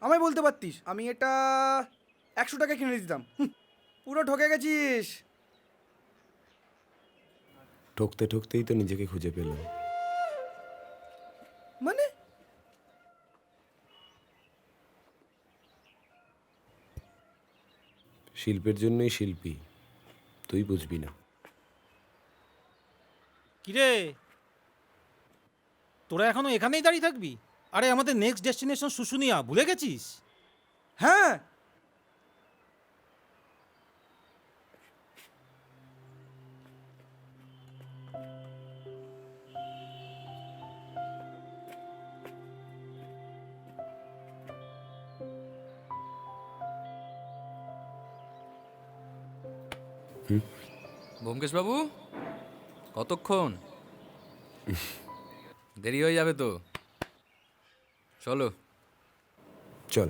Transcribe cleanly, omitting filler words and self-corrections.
আমায় বলতে পারতিস, আমি এটা 100 টাকা কিনে দিতাম। পুরো ঠকে গেছিস। ঠকতে ঠকতেই তো নিজেকে খুঁজে পেলাম। মানে শিল্পের জন্যই শিল্পী, তুই বুঝবি না। কিরে, তোরা এখনো এখানেই দাঁড়িয়ে থাকবি? আরে আমাদের নেক্সট ডেস্টিনেশন শুশুনিয়া, ভুলে গেছিস? হ্যাঁ, ব্যোমকেশ বাবু, কতক্ষণ? দেরি হয়ে যাবে তো, চলো। চল।